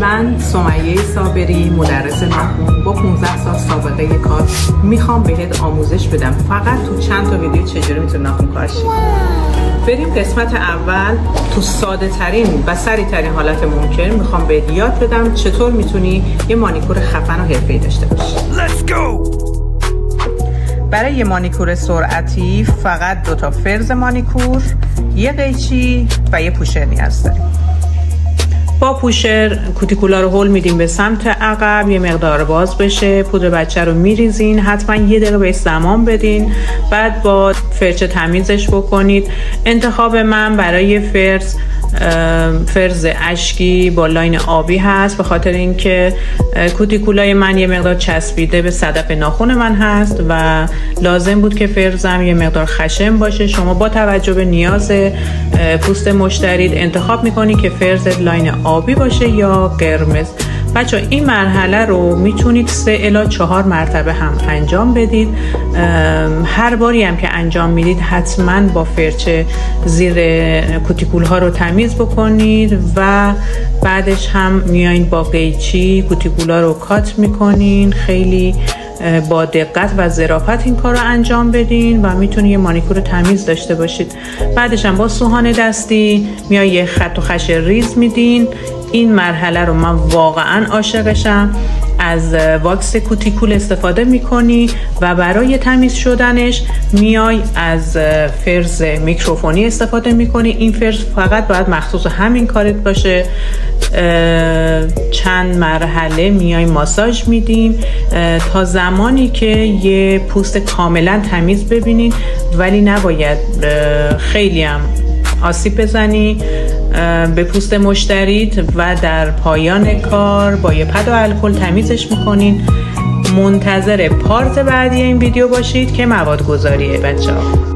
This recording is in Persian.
من سمیه صابری، مدرس ناخن با 15 سال سابقه کار، میخوام بهت آموزش بدم فقط تو چند تا ویدیو چجوری میتونی ناخن کاشی. بریم قسمت اول. تو ساده ترین و سریع ترین حالت ممکن میخوام بهت یاد بدم چطور میتونی یه مانیکور خفن و حرفه‌ای داشته باشی. Let's go! برای یه مانیکور سرعتی فقط 2 تا فرز مانیکور، یه قیچی و یه پوشر نیاز داریم. با پوشر کوتیکولا رو هول میدیم به سمت عقب، یه مقدار باز بشه، پودر بچه رو میریزین، حتما 1 دقیقه بهش زمان بدین، بعد با فرچه تمیزش بکنید. انتخاب من برای فرز اشکی با لاین آبی هست، به خاطر اینکه کوتیکولای من یه مقدار چسبیده به صدف ناخن من هست و لازم بود که فرزم یه مقدار خشن باشه. شما با توجه به نیاز پوست مشتریت انتخاب میکنی که فرز لاین آبی باشه یا قرمز. بچه این مرحله رو میتونید 3 الی 4 مرتبه هم انجام بدید. هر باری هم که انجام میدید حتما با فرچه زیر کوتیکول ها رو تمیز بکنید و بعدش هم میایین با قیچی کوتیکول ها رو کات میکنین. خیلی با دقت و ظرافت این کار رو انجام بدین و میتونید یه مانیکور تمیز داشته باشید. بعدش هم با سوهان دستی میای یه خط و خش ریز میدین. این مرحله رو من واقعا عاشقشم. از واکس کوتیکول استفاده میکنی و برای تمیز شدنش میای از فرز میکروفونی استفاده میکنی. این فرز فقط باید مخصوص همین کارت باشه. چند مرحله میای ماساژ میدیم تا زمانی که یه پوست کاملا تمیز ببینین، ولی نباید خیلی هم آسیب بزنی به پوست مشتریت و در پایان کار با یه پد و الکل تمیزش میکنین. منتظر پارت بعدی این ویدیو باشید که مواد گذاریه بچه‌ها.